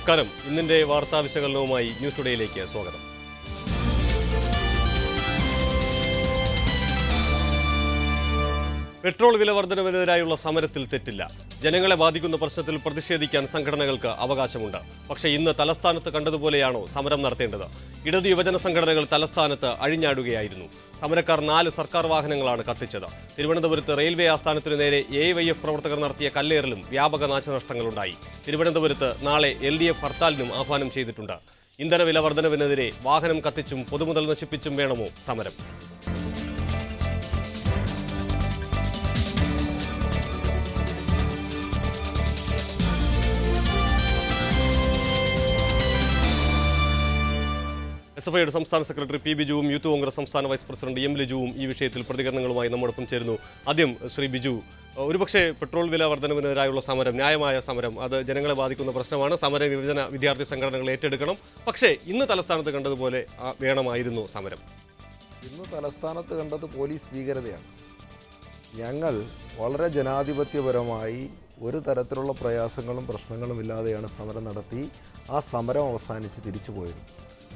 നമസ്കാരം. ഇന്നിന്റെ വാർത്താ വിശകലനവുമായി ന്യൂസ് ടുഡേയിലേക്ക് സ്വാഗതം. പെട്രോൾ വില വർധനവിനെതിരായുള്ള സമരത്തിൽ തെറ്റില്ല. ജനങ്ങളെ ബാധിക്കുന്ന പ്രശ്നത്തിൽ പ്രതിഷേധിക്കാൻ സംഘടനകൾക്ക് അവകാശമുണ്ട്. പക്ഷേ ഇന്ന് തലസ്ഥാനത്ത് കണ്ടതുപോലെയാണോ സമരം നടത്തേണ്ടത്? ഇടതു യുവജന സംഘടനകൾ തലസ്ഥാനത്ത് അഴിഞ്ഞാടുകയായിരുന്നു. സമരക്കാർ 4 സർക്കാർ വാഹനങ്ങളാണ് കത്തിച്ചത്. തിരുവനന്തപുരത്ത് റെയിൽവേ ആസ്ഥാനത്തിനു നേരെ AYF പ്രവർത്തകർ നടത്തിയ കല്ലേറിലും വ്യാപക നാശനഷ്ടങ്ങളുണ്ടായി. തിരുവനന്തപുരത്ത് നാളെ LDF ഹർത്താലിനും ആഹ്വാനം ചെയ്തിട്ടുണ്ട്. ഇന്ധനവില വർധനവിനെതിരെ വാഹനം കത്തിച്ചും പൊതുമുതൽ നശിപ്പിച്ചും വേണമോ സമരം? SFIയുടെ സംസ്ഥാന സെക്രട്ടറി P. ബിജുവും യൂത്ത് കോൺഗ്രസ് സംസ്ഥാന വൈസ് പ്രസിഡന്റ് M. ലിജുവും ഈ വിഷയത്തിൽ പ്രതികരണങ്ങളുമായി നമ്മോടൊപ്പം ചേരുന്നു. ആദ്യം ശ്രീ ബിജു, ഒരുപക്ഷെ പെട്രോൾ വില വർധനവിനെതിരായുള്ള സമരം, ന്യായമായ സമരം, അത് ജനങ്ങളെ ബാധിക്കുന്ന പ്രശ്നമാണ്. സമര വിഭജന വിദ്യാർത്ഥി സംഘടനകൾ ഏറ്റെടുക്കണം. പക്ഷേ ഇന്ന് തലസ്ഥാനത്ത് കണ്ടതുപോലെ വേണമായിരുന്നു സമരം? ഇന്ന് തലസ്ഥാനത്ത് കണ്ടത് പോലീസ് ഭീകരതയാണ്. ഞങ്ങൾ വളരെ ജനാധിപത്യപരമായി ഒരു തരത്തിലുള്ള പ്രയാസങ്ങളും പ്രശ്നങ്ങളും ഇല്ലാതെയാണ് സമരം നടത്തി. ആ സമരം അവസാനിച്ച് തിരിച്ചു പോയത്.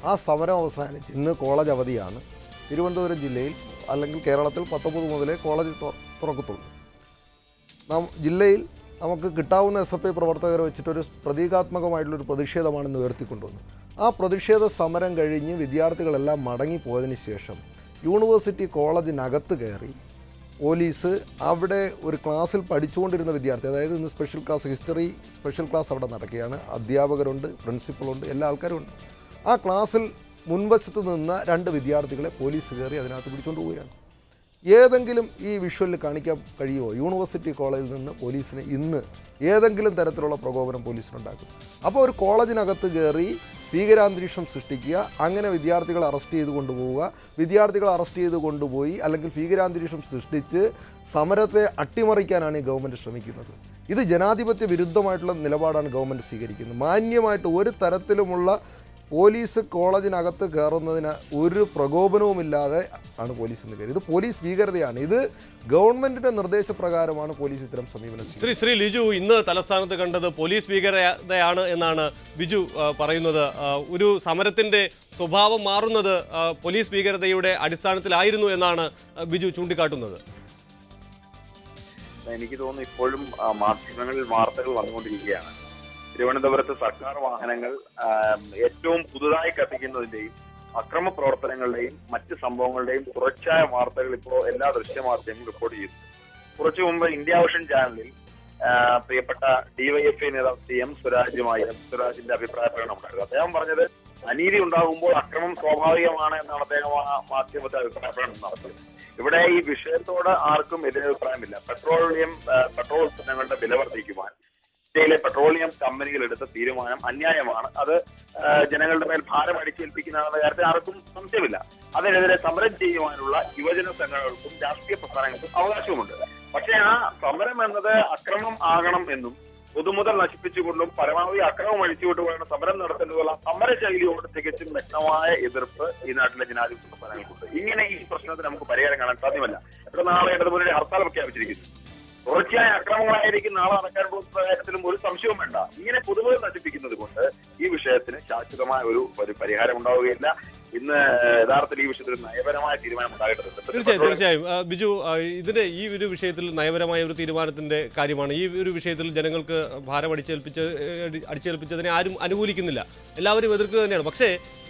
ആ സമരം അവസാനിച്ച് ഇന്ന് കോളേജ് അവധിയാണ്. തിരുവനന്തപുരം ജില്ലയിൽ അല്ലെങ്കിൽ കേരളത്തിൽ 19 മുതലേ കോളേജ് തുറക്കത്തുള്ളൂ. ജില്ലയിൽ നമുക്ക് കിട്ടാവുന്ന SFI പ്രവർത്തകരെ വെച്ചിട്ടൊരു പ്രതീകാത്മകമായിട്ടുള്ളൊരു പ്രതിഷേധമാണ് ഇന്ന് ഉയർത്തിക്കൊണ്ടുവന്നത്. ആ പ്രതിഷേധ സമരം കഴിഞ്ഞ് വിദ്യാർത്ഥികളെല്ലാം മടങ്ങിപ്പോയതിന് ശേഷം യൂണിവേഴ്സിറ്റി കോളേജിനകത്ത് കയറി പോലീസ് അവിടെ ഒരു ക്ലാസ്സിൽ പഠിച്ചുകൊണ്ടിരുന്ന വിദ്യാർത്ഥി, അതായത് ഇന്ന് special class history special class അവിടെ നടക്കുകയാണ്. അധ്യാപകരുണ്ട്, പ്രിൻസിപ്പളുണ്ട്, എല്ലാ ആൾക്കാരും ഉണ്ട്. ആ ക്ലാസ്സിൽ മുൻവശത്ത് നിന്ന 2 വിദ്യാർത്ഥികളെ പോലീസ് കയറി അതിനകത്ത് പിടിച്ചുകൊണ്ട് പോവുകയാണ്. ഏതെങ്കിലും ഈ വിഷ്വലിൽ കാണിക്കാൻ കഴിയുമോ യൂണിവേഴ്സിറ്റി കോളേജിൽ നിന്ന് പോലീസിന് ഇന്ന് ഏതെങ്കിലും തരത്തിലുള്ള പ്രകോപനം പോലീസിനുണ്ടാക്കും? അപ്പോൾ ഒരു കോളേജിനകത്ത് കയറി ഭീകരാന്തരീക്ഷം സൃഷ്ടിക്കുക, അങ്ങനെ വിദ്യാർത്ഥികളെ അറസ്റ്റ് ചെയ്ത് കൊണ്ടുപോവുക, വിദ്യാർത്ഥികളെ അറസ്റ്റ് ചെയ്ത് കൊണ്ടുപോയി അല്ലെങ്കിൽ ഭീകരാന്തരീക്ഷം സൃഷ്ടിച്ച് സമരത്തെ അട്ടിമറിക്കാനാണ് ഈ ഗവൺമെൻറ് ശ്രമിക്കുന്നത്. ഇത് ജനാധിപത്യ വിരുദ്ധമായിട്ടുള്ള നിലപാടാണ് ഗവൺമെൻറ് സ്വീകരിക്കുന്നത്. മാന്യമായിട്ട് ഒരു തരത്തിലുമുള്ള പോലീസ് കോളേജിനകത്ത് കയറുന്നതിന് ഒരു പ്രകോപനവുമില്ലാതെ ആണ് പോലീസ് ഇന്ന് കയറി. ഇത് പോലീസ് ഭീകരതയാണ്. ഇത് ഗവൺമെന്റിന്റെ നിർദ്ദേശപ്രകാരമാണ് പോലീസ് ഇത്തരം സമീപനം. ശ്രീ ലിജു, ഇന്ന് തലസ്ഥാനത്ത് കണ്ടത് പോലീസ് ഭീകരതയാണ് എന്നാണ് ബിജു പറയുന്നത്. ഒരു സമരത്തിന്റെ സ്വഭാവം മാറുന്നത് പോലീസ് ഭീകരതയുടെ അടിസ്ഥാനത്തിലായിരുന്നു എന്നാണ് ബിജു ചൂണ്ടിക്കാട്ടുന്നത്. എനിക്ക് തോന്നുന്നു ഇപ്പോഴും മാധ്യമങ്ങളിൽ വാർത്തകൾ വന്നുകൊണ്ടിരിക്കുകയാണ്. തിരുവനന്തപുരത്ത് സർക്കാർ വാഹനങ്ങൾ ഏറ്റവും പുതുതായി കത്തിക്കുന്നതിന്റെയും അക്രമ പ്രവർത്തനങ്ങളുടെയും മറ്റ് സംഭവങ്ങളുടെയും തുടർച്ചയായ വാർത്തകൾ ഇപ്പോൾ എല്ലാ ദൃശ്യമാധ്യമങ്ങളും റിപ്പോർട്ട് ചെയ്യുന്നു. കുറച്ചു മുമ്പ് ഇന്ത്യ വിഷൻ ചാനലിൽ പ്രിയപ്പെട്ട DYFI നേതാവ് M. സുരാജിന്റെ അഭിപ്രായ പ്രകടനം ഉണ്ടായിരുന്നു. അദ്ദേഹം പറഞ്ഞത് അനീതി ഉണ്ടാകുമ്പോൾ അക്രമം സ്വാഭാവികമാണ് എന്നാണ് അദ്ദേഹം ആ മാധ്യമത്തെ അഭിപ്രായ പ്രകടനം നടത്തിയത്. ഇവിടെ ഈ വിഷയത്തോട് ആർക്കും എതിരഭിപ്രായമില്ല. പെട്രോൾ ഉൽപ്പന്നങ്ങളുടെ വില വർദ്ധിക്കുവാൻ ഇന്ത്യയിലെ പെട്രോളിയം കമ്പനികൾ എടുത്ത തീരുമാനം അന്യായമാണ്. അത് ജനങ്ങളുടെ മേൽ ഭാരം അടിച്ചേൽപ്പിക്കുന്നതാണെന്ന കാര്യത്തിൽ ആർക്കും സംശയമില്ല. അതിനെതിരെ സമരം ചെയ്യുവാനുള്ള യുവജന സംഘടനകൾക്കും രാഷ്ട്രീയ പ്രസ്ഥാനങ്ങൾക്കും അവകാശവുമുണ്ട്. പക്ഷെ ആ സമരം എന്നത് അക്രമം ആകണം എന്നും പൊതുമുതൽ നശിപ്പിച്ചുകൊണ്ടും പരമാവധി അക്രമം അഴിച്ചുകൊണ്ടുപോയാണ് സമരം നടത്തുന്നതുള്ള സമരശൈലിയോട് തികച്ചും വ്യക്തമായ എതിർപ്പ് ഈ നാട്ടിലെ ജനാധിപത്യ പ്രസ്ഥാനങ്ങൾക്കുണ്ട്. ഇങ്ങനെ ഈ പ്രശ്നത്തിന് നമുക്ക് പരിഹാരം കാണാൻ സാധ്യമല്ല. ഇവിടെ നാളെ ഇടതുമുന്നണി ഹർത്താൽ പ്രഖ്യാപിച്ചിരിക്കുന്നു. തുടർച്ചയായ അക്രമങ്ങളായിരിക്കും നാളെ നടക്കാൻ പോകുന്ന കാര്യത്തിലും ഒരു സംശയവും വേണ്ട. ഇങ്ങനെ പൊതുമുതൽ നശിപ്പിക്കുന്നത് കൊണ്ട് ഈ വിഷയത്തിന് ശാശ്വതമായ ഒരു പരിഹാരം ഉണ്ടാവുകയില്ല. ഇന്ന് യഥാർത്ഥത്തിൽ ഈ വിഷയത്തിൽ നയപരമായ തീരുമാനം ഉണ്ടാകേണ്ടതുണ്ട്. തീർച്ചയായും ബിജു, ഈ ഒരു വിഷയത്തിൽ നയപരമായ ഒരു തീരുമാനത്തിന്റെ കാര്യമാണ്. ഈ ഒരു വിഷയത്തിൽ ജനങ്ങൾക്ക് ഭാരം അടിച്ചേൽപ്പിച്ചതിനെ ആരും അനുകൂലിക്കുന്നില്ല, എല്ലാവരും എതിർക്കുക തന്നെയാണ്. പക്ഷേ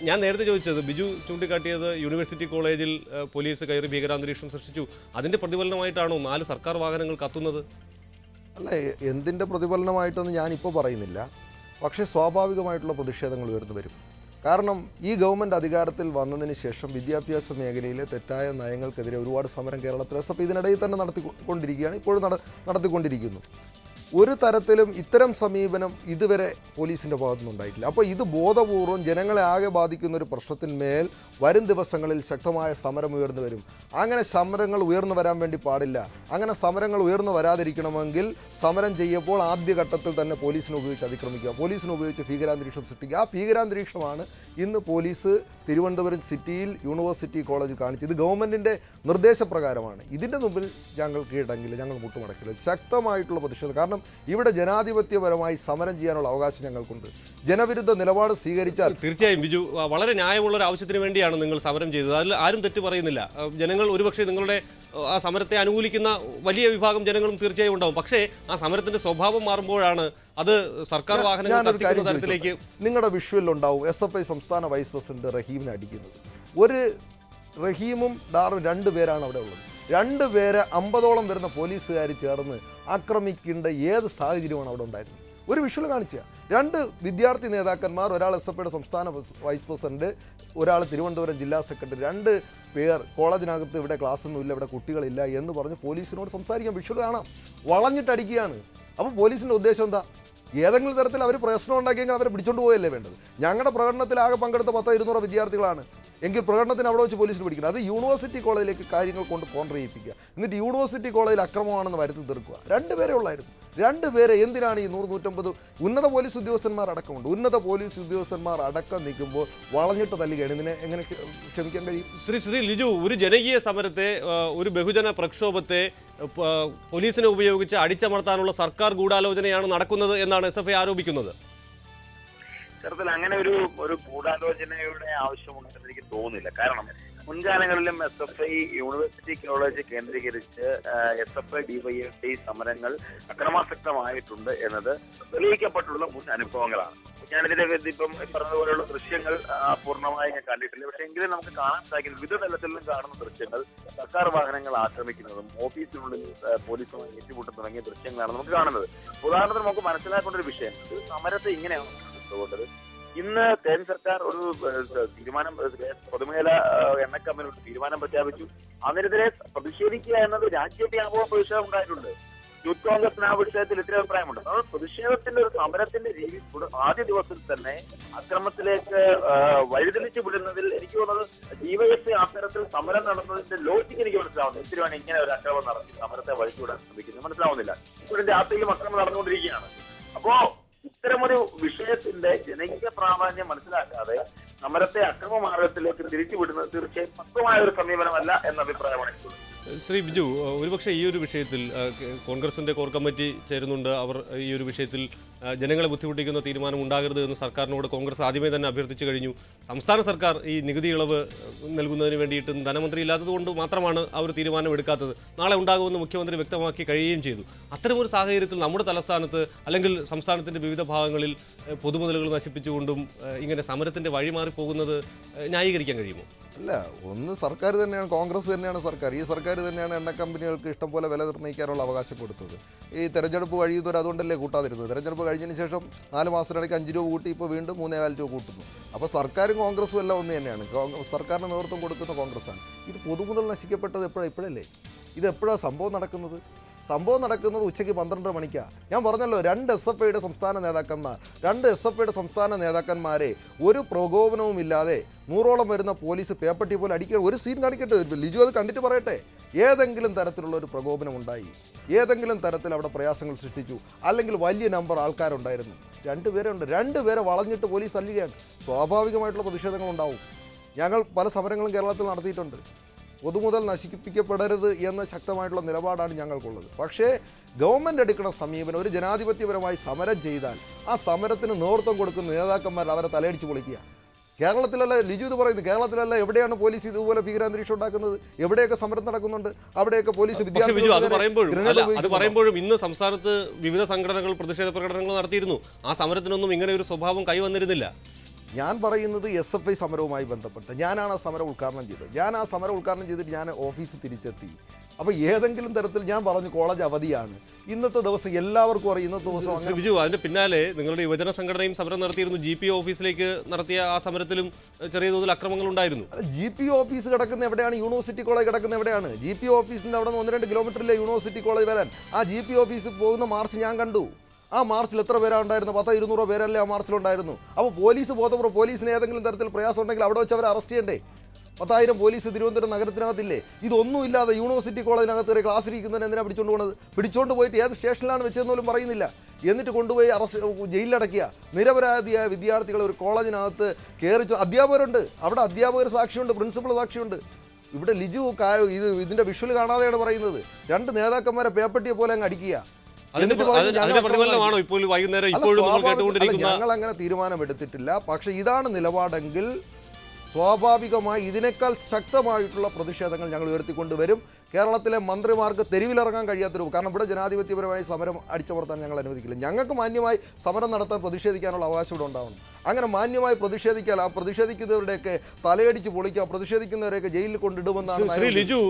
ഞാൻ നേരത്തെ ചോദിച്ചത്, ബിജു ചൂണ്ടിക്കാട്ടിയത് യൂണിവേഴ്സിറ്റി കോളേജിൽ പോലീസ് കയറി ഭീകരാന്തരീക്ഷം സൃഷ്ടിച്ചു. അതിന്റെ പ്രതിഫലനമായിട്ടാണോ 4 സർക്കാർ വാഹനങ്ങൾ കത്തുന്നത്? അല്ല, എന്തിൻ്റെ പ്രതിഫലനമായിട്ടൊന്നും ഞാനിപ്പോൾ പറയുന്നില്ല. പക്ഷേ സ്വാഭാവികമായിട്ടുള്ള പ്രതിഷേധങ്ങൾ ഉയർന്നു വരും. കാരണം ഈ ഗവൺമെൻറ് അധികാരത്തിൽ വന്നതിന് ശേഷം വിദ്യാഭ്യാസ മേഖലയിലെ തെറ്റായ നയങ്ങൾക്കെതിരെ ഒരുപാട് സമരം കേരളത്തിൽ SFI ഇതിനിടയിൽ തന്നെ നടത്തിക്കൊണ്ടിരിക്കുകയാണ്, ഇപ്പോഴും നടത്തിക്കൊണ്ടിരിക്കുന്നു. ഒരു തരത്തിലും ഇത്തരം സമീപനം ഇതുവരെ പോലീസിൻ്റെ ഭാഗത്തുനിന്നുണ്ടായിട്ടില്ല. അപ്പോൾ ഇത് ബോധപൂർവം ജനങ്ങളെ ആകെ ബാധിക്കുന്ന ഒരു പ്രശ്നത്തിന്മേൽ വരും ദിവസങ്ങളിൽ ശക്തമായ സമരം ഉയർന്നു വരും. അങ്ങനെ സമരങ്ങൾ ഉയർന്നു വരാൻ വേണ്ടി പാടില്ല. അങ്ങനെ സമരങ്ങൾ ഉയർന്നു വരാതിരിക്കണമെങ്കിൽ സമരം ചെയ്യുമ്പോൾ ആദ്യഘട്ടത്തിൽ തന്നെ പോലീസിനെ ഉപയോഗിച്ച് അതിക്രമിക്കുക, പോലീസിനെ ഉപയോഗിച്ച് ഭീകരാന്തരീക്ഷം സൃഷ്ടിക്കുക. ആ ഭീകരാന്തരീക്ഷമാണ് ഇന്ന് പോലീസ് തിരുവനന്തപുരം സിറ്റിയിൽ യൂണിവേഴ്സിറ്റി കോളേജ് കാണിച്ചത്. ഇത് ഗവൺമെൻറ്റിൻ്റെ നിർദ്ദേശപ്രകാരമാണ്. ഇതിൻ്റെ മുമ്പിൽ ഞങ്ങൾ കീഴടങ്ങില്ല, ഞങ്ങൾ മുട്ടുമടക്കില്ല. ശക്തമായിട്ടുള്ള പ്രതിഷേധം. കാരണം കാരണം ഇവിടെ ജനാധിപത്യപരമായി സമരം ചെയ്യാനുള്ള അവകാശം ഞങ്ങൾക്കുണ്ട്. ജനവിരുദ്ധ നിലപാട് സ്വീകരിച്ചാൽ തീർച്ചയായും ബിജു, വളരെ ന്യായമുള്ള ഒരു ആവശ്യത്തിന് വേണ്ടിയാണ് നിങ്ങൾ സമരം ചെയ്തത്. അതിൽ ആരും തെറ്റ് പറയുന്നില്ല. ജനങ്ങൾ ഒരുപക്ഷെ നിങ്ങളുടെ ആ സമരത്തെ അനുകൂലിക്കുന്ന വലിയ വിഭാഗം ജനങ്ങളും തീർച്ചയായും ഉണ്ടാവും. പക്ഷേ ആ സമരത്തിന്റെ സ്വഭാവം മാറുമ്പോഴാണ് അത് സർക്കാർ വാഹനങ്ങൾ കത്തിക്കുന്ന തരത്തിലേക്ക്. നിങ്ങളുടെ വിഷ്വലുണ്ടാവും SFI സംസ്ഥാന വൈസ് പ്രസിഡന്റ് റഹീമിനെ അടിക്കുന്നത്. ഒരു റഹീമും ഡാറും 2 പേരാണ് അവിടെ ഉള്ളത്. 2 പേരെ 50ഓളം വരുന്ന പോലീസുകാർ ചേർന്ന് ആക്രമിക്കേണ്ട ഏത് സാഹചര്യമാണ് അവിടെ ഉണ്ടായിരുന്നത്? ഒരു വിഷ്വൽ കാണിച്ച 2 വിദ്യാർത്ഥി നേതാക്കന്മാർ, ഒരാൾ SFIയുടെ സംസ്ഥാന വൈസ് പ്രസിഡന്റ്, ഒരാൾ തിരുവനന്തപുരം ജില്ലാ സെക്രട്ടറി, 2 പേർ കോളേജിനകത്ത് ഇവിടെ ക്ലാസ്സൊന്നുമില്ല, ഇവിടെ കുട്ടികളില്ല എന്ന് പറഞ്ഞ് പോലീസിനോട് സംസാരിക്കാൻ വിഷ്വൽ കാണാം. വളഞ്ഞിട്ടടിക്കുകയാണ്. അപ്പോൾ പോലീസിൻ്റെ ഉദ്ദേശം എന്താ? ഏതെങ്കിലും തരത്തിൽ അവർ പ്രശ്നം ഉണ്ടാക്കിയെങ്കിൽ അവരെ പിടിച്ചോണ്ട് പോയല്ലേ വേണ്ടത്? ഞങ്ങളുടെ പ്രകടനത്തിൽ ആകെ പങ്കെടുത്ത 100-200 വിദ്യാർത്ഥികളാണ് എങ്കിൽ പ്രകടനത്തിന് അവിടെ വെച്ച് പോലീസിന് പിടിക്കുന്നത്. അത് യൂണിവേഴ്സിറ്റി കോളേജിലേക്ക് കാര്യങ്ങൾ കൊണ്ട് കോൺട്രയിപ്പിക്കുക, എന്നിട്ട് യൂണിവേഴ്സിറ്റി കോളേജിൽ അക്രമമാണെന്ന് വരുത്തി തീർക്കുക. 2 പേരെ ഉള്ളായിരുന്നു. 2 പേരെ എന്തിനാണ് ഈ 100-150 ഉന്നത പോലീസ് ഉദ്യോഗസ്ഥന്മാർ അടക്കമുണ്ട്. ഉന്നത പോലീസ് ഉദ്യോഗസ്ഥന്മാർ അടക്കം നിൽക്കുമ്പോൾ വളഞ്ഞിട്ട് തല്ലുകയാണ്. ഇതിനെ എങ്ങനെ ക്ഷമിക്കാൻ കഴിയും? ശ്രീ ലിജു, ഒരു ജനകീയ സമരത്തെ, ഒരു ബഹുജന പ്രക്ഷോഭത്തെ പോലീസിനെ ഉപയോഗിച്ച് അടിച്ചമർത്താനുള്ള സർക്കാർ ഗൂഢാലോചനയാണ് നടക്കുന്നത് എന്നാണ് SFI ആരോപിക്കുന്നത്. ഇത്തരത്തിൽ അങ്ങനെ ഒരു ഗൂഢാലോചനയുടെ ആവശ്യമുണ്ടെന്ന് എനിക്ക് തോന്നുന്നില്ല. കാരണം മുൻകാലങ്ങളിലും SFI യൂണിവേഴ്സിറ്റി കോളേജ് കേന്ദ്രീകരിച്ച് SFI DYFI സമരങ്ങൾ അക്രമാസക്തമായിട്ടുണ്ട് എന്നത് തെളിയിക്കപ്പെട്ടുള്ള മുൻ അനുഭവങ്ങളാണ്. ഞാനിതിന്റെ ഇപ്പം പറഞ്ഞതുപോലെയുള്ള ദൃശ്യങ്ങൾ പൂർണ്ണമായി ഞാൻ കണ്ടിട്ടില്ല. പക്ഷെ എങ്കിലും നമുക്ക് കാണാൻ സാധിക്കുന്നത് വിവിധ തലത്തിലും കാണുന്ന ദൃശ്യങ്ങൾ സർക്കാർ വാഹനങ്ങൾ ആക്രമിക്കുന്നതും ഓഫീസിനുള്ളിൽ പോലീസുമായി ഏറ്റുമുട്ടം തുടങ്ങിയ ദൃശ്യങ്ങളാണ് നമുക്ക് കാണുന്നത്. ഉദാഹരണത്തിന് നമുക്ക് മനസ്സിലാക്കേണ്ട ഒരു വിഷയം, സമരത്തെ ഇങ്ങനെയാണ് കൊണ്ടത്. ഇന്ന് കേന്ദ്ര സർക്കാർ ഒരു തീരുമാനം, പൊതുമേഖല എണ്ണ കമ്പനി തീരുമാനം പ്രഖ്യാപിച്ചു. അതിനെതിരെ പ്രതിഷേധിക്കുക എന്നത് രാജ്യവ്യാപക പ്രതിഷേധം ഉണ്ടായിട്ടുണ്ട്. യൂത്ത് കോൺഗ്രസിന് ആ വിഷയത്തിൽ ഇത്ര അഭിപ്രായമുണ്ട്. അത് പ്രതിഷേധത്തിന്റെ ഒരു സമരത്തിന്റെ രീതി ആദ്യ ദിവസത്തിൽ തന്നെ അക്രമത്തിലേക്ക് വഴിതെളിച്ചു വിടുന്നതിൽ എനിക്ക് തോന്നുന്നത് DYFI അത്തരത്തിൽ സമരം നടന്നതിന്റെ ലോജിക്ക് എനിക്ക് മനസ്സിലാവുന്നു. എന്തിനാണ് ഇങ്ങനെ ഒരു അക്രമം നടത്തി സമരത്തെ വഴിച്ചുവിടാൻ ശ്രമിക്കുന്നത് മനസ്സിലാവുന്നില്ല. ഇപ്പോൾ രാത്രിയിലും അക്രമം നടന്നുകൊണ്ടിരിക്കുകയാണ്. അപ്പോ ഇത്തരമൊരു വിഷയത്തിന്റെ ജനകീയ പ്രാധാന്യം മനസ്സിലാക്കാതെ സമരത്തെ അക്രമമാർഗത്തിലേക്ക് തിരിച്ചുവിടുന്നത് തീർച്ചയായും പക്വമായ ഒരു സമീപനമല്ല എന്ന അഭിപ്രായമാണ് എനിക്കുള്ളത്. ശ്രീ ബിജു, ഒരുപക്ഷെ ഈ ഒരു വിഷയത്തിൽ കോൺഗ്രസിന്റെ കോർ കമ്മിറ്റി ചേരുന്നുണ്ട്. അവർ ഈ ഒരു വിഷയത്തിൽ ജനങ്ങളെ ബുദ്ധിമുട്ടിക്കുന്ന തീരുമാനം ഉണ്ടാകരുത് എന്ന് സർക്കാരിനോട് കോൺഗ്രസ് ആദ്യമേ തന്നെ അഭ്യർത്ഥിച്ചു കഴിഞ്ഞു. സംസ്ഥാന സർക്കാർ ഈ നികുതി ഇളവ് നൽകുന്നതിന് വേണ്ടിയിട്ട് ധനമന്ത്രി ഇല്ലാത്തതുകൊണ്ട് മാത്രമാണ് ആ ഒരു തീരുമാനം എടുക്കാത്തത്. നാളെ ഉണ്ടാകുമെന്ന് മുഖ്യമന്ത്രി വ്യക്തമാക്കി കഴിയുകയും ചെയ്തു. അത്തരമൊരു സാഹചര്യത്തിൽ നമ്മുടെ തലസ്ഥാനത്ത് അല്ലെങ്കിൽ സംസ്ഥാനത്തിന്റെ വിവിധ ഭാഗങ്ങളിൽ പൊതുമുതലുകൾ നശിപ്പിച്ചുകൊണ്ടും ഇങ്ങനെ സമരത്തിന്റെ വഴിമാറി പോകുന്നത് ന്യായീകരിക്കാൻ കഴിയുമോ? അല്ല, ഒന്ന് സർക്കാർ തന്നെയാണ്, കോൺഗ്രസ് തന്നെയാണ് സർക്കാർ. ഈ സർക്കാർ തന്നെയാണ് എണ്ണ കമ്പനികൾക്ക് ഇഷ്ടം പോലെ വില നിർണ്ണയിക്കാനുള്ള അവകാശം കൊടുത്തത്. ഈ തെരഞ്ഞെടുപ്പ് കഴിയുന്നവർ അതുകൊണ്ടല്ലേ കൂട്ടാതിരുന്നത്. തെരഞ്ഞെടുപ്പ് കഴിഞ്ഞതിന് ശേഷം 4 മാസത്തിനിടയ്ക്ക് 5 രൂപ കൂട്ടി ഇപ്പോൾ വീണ്ടും 3.4 രൂപ കൂട്ടുന്നു. അപ്പോൾ സർക്കാരും കോൺഗ്രസും എല്ലാം ഒന്ന് തന്നെയാണ്. സർക്കാരിന് നേതൃത്വം കൊടുക്കുന്ന കോൺഗ്രസ്സാണ്. ഇത് പൊതുമുതൽ നശിക്കപ്പെട്ടത് ഇപ്പോഴല്ലേ? ഇത് എപ്പോഴാണ് സംഭവം നടക്കുന്നത്? സംഭവം നടക്കുന്നത് ഉച്ചയ്ക്ക് 12 മണിക്കാണ്. ഞാൻ പറഞ്ഞല്ലോ, 2 SFIയുടെ സംസ്ഥാന നേതാക്കന്മാരെ ഒരു പ്രകോപനവും ഇല്ലാതെ 100ഓളം വരുന്ന പോലീസ് പേപ്പട്ടി പോലെ അടിക്കുക. ഒരു സീൻ കാണിക്കട്ടെ, ലിജു അത് കണ്ടിട്ട് പറയട്ടെ. ഏതെങ്കിലും തരത്തിലുള്ള ഒരു പ്രകോപനം ഉണ്ടായി, ഏതെങ്കിലും തരത്തിൽ അവിടെ പ്രയാസങ്ങൾ സൃഷ്ടിച്ചു, അല്ലെങ്കിൽ വലിയ നമ്പർ ആൾക്കാരുണ്ടായിരുന്നു? 2 പേരെ ഉണ്ട്. 2 പേരെ വളഞ്ഞിട്ട് പോലീസ് തല്ലുകയാണ്. സ്വാഭാവികമായിട്ടുള്ള പ്രതിഷേധങ്ങളുണ്ടാവും. ഞങ്ങൾ പല സമരങ്ങളും കേരളത്തിൽ നടത്തിയിട്ടുണ്ട്. പൊതുമുതൽ നശിപ്പിക്കപ്പെടരുത് എന്ന ശക്തമായിട്ടുള്ള നിലപാടാണ് ഞങ്ങൾക്കുള്ളത്. പക്ഷേ ഗവൺമെൻറ് എടുക്കുന്ന സമീപനം, ഒരു ജനാധിപത്യപരമായി സമരം ചെയ്താൽ ആ സമരത്തിന് നേതൃത്വം കൊടുക്കുന്ന നേതാക്കന്മാർ അവരെ തലയടിച്ച് പൊളിക്കുക. കേരളത്തിലല്ല, ലിജു ഇത് പറയുന്നത്, കേരളത്തിലല്ല എവിടെയാണ് പോലീസ് ഇതുപോലെ ഭീകരാന്തരീക്ഷം ഉണ്ടാക്കുന്നത്? എവിടെയൊക്കെ സമരം നടക്കുന്നുണ്ട് അവിടെയൊക്കെ പോലീസ് അത് പറയുമ്പോഴും ഇന്ന് സംസ്ഥാനത്ത് വിവിധ സംഘടനകൾ പ്രതിഷേധ പ്രകടനങ്ങൾ നടത്തിയിരുന്നു. ആ സമരത്തിനൊന്നും ഇങ്ങനെ ഒരു സ്വഭാവം കൈവന്നിരുന്നില്ല. ഞാൻ പറയുന്നത് SFI സമരവുമായി ബന്ധപ്പെട്ട് ഞാനാണ് ആ സമരം ഉദ്ഘാടനം ചെയ്തത്. ചെയ്തിട്ട് ഞാൻ ഓഫീസിൽ തിരിച്ചെത്തി. അപ്പോൾ ഏതെങ്കിലും തരത്തിൽ ഞാൻ പറഞ്ഞു കോളേജ് അവധിയാണ്. ഇന്നത്തെ ദിവസം എല്ലാവർക്കും അറിയാം. ഇന്നത്തെ ദിവസം ബിജു, അതിന്റെ പിന്നാലെ നിങ്ങളുടെ യുവജന സംഘടനയും സമരം നടത്തിയിരുന്നു. GPO ഓഫീസിലേക്ക് നടത്തിയ ആ സമരത്തിലും ചെറിയ തോതിൽ അക്രമങ്ങൾ ഉണ്ടായിരുന്നു. GPO ഓഫീസ് കിടക്കുന്ന എവിടെയാണ്? യൂണിവേഴ്സിറ്റി കോളേജ് കിടക്കുന്ന എവിടെയാണ്? GPO ഓഫീസിൻ്റെ അവിടെ നിന്ന് 1-2 കിലോമീറ്ററിലെ യൂണിവേഴ്സിറ്റി കോളേജ് വരാൻ. ആ GPO ഓഫീസിൽ പോകുന്ന മാർച്ച് ഞാൻ കണ്ടു. ആ മാർച്ചിൽ എത്ര പേരാണ് ഉണ്ടായിരുന്നു? 100-200 പേരല്ലേ ആ മാർച്ചിലുണ്ടായിരുന്നു. അപ്പോൾ പോലീസ് ബോധപൂർവ്വം പോലീസിന് ഏതെങ്കിലും തരത്തിൽ പ്രയാസം ഉണ്ടെങ്കിൽ അവിടെ വെച്ച് അവരെ അറസ്റ്റ് ചെയ്യണ്ടേ? 10,000 പോലീസ് തിരുവനന്തപുരം നഗരത്തിനകത്തില്ലേ? ഇതൊന്നുമില്ലാതെ യൂണിവേഴ്സിറ്റി കോളേജിനകത്ത് ഒരു ക്ലാസ് ഇരിക്കുന്നതിന് എന്തിനാണ് പിടിച്ചുകൊണ്ട് പോകുന്നത്? പിടിച്ചുകൊണ്ട് പോയിട്ട് ഏത് സ്റ്റേഷനിലാണ് വെച്ചതെന്ന് പോലും പറയുന്നില്ല. എന്നിട്ട് കൊണ്ടുപോയി ജയിലിലടക്കുക. നിരപരാധിയായ വിദ്യാർത്ഥികൾ ഒരു കോളേജിനകത്ത് കയറി. അധ്യാപകരുണ്ട് അവിടെ, അധ്യാപകർ സാക്ഷിയുണ്ട്, പ്രിൻസിപ്പൾ സാക്ഷിയുണ്ട്. ഇവിടെ ലിജു ഇതിൻ്റെ വിഷ്വൽ കാണാതെയാണ് പറയുന്നത്. 2 നേതാക്കന്മാരെ പേപ്പട്ടിയെ പോലെ അങ്ങ് അടിക്കുക. അതിന്റെ പ്രതിഫലനമാണോ ഇപ്പോൾ വൈകുന്നേരം ഇപ്പോഴും നമ്മൾ കേട്ടുകൊണ്ടിരിക്കുന്ന? ഞങ്ങൾ അങ്ങനെ തീരുമാനമെടുത്തിട്ടില്ല. പക്ഷേ ഇതാണ് നിലപാടെങ്കിൽ സ്വാഭാവികമായി ഇതിനേക്കാൾ ശക്തമായിട്ടുള്ള പ്രതിഷേധങ്ങൾ ഞങ്ങൾ ഉയർത്തിക്കൊണ്ടുവരും. കേരളത്തിലെ മന്ത്രിമാർക്ക് തെരുവിലിറങ്ങാൻ കഴിയാത്തൊരു, കാരണം ഇവിടെ ജനാധിപത്യപരമായി സമരം അടിച്ചമർത്താൻ ഞങ്ങൾ അനുവദിക്കില്ല. ഞങ്ങൾക്ക് മാന്യമായി സമരം നടത്താൻ, പ്രതിഷേധിക്കാനുള്ള അവകാശം ഇവിടെ ഉണ്ടാവണം. അങ്ങനെ മാന്യമായി പ്രതിഷേധിക്കാൻ, ആ പ്രതിഷേധിക്കുന്നവരുടെയൊക്കെ തലയടിച്ച് പൊളിക്കുക, പ്രതിഷേധിക്കുന്നവരെയൊക്കെ ജയിലിൽ കൊണ്ടിടുമെന്നാണ് ശ്രീ ലിജു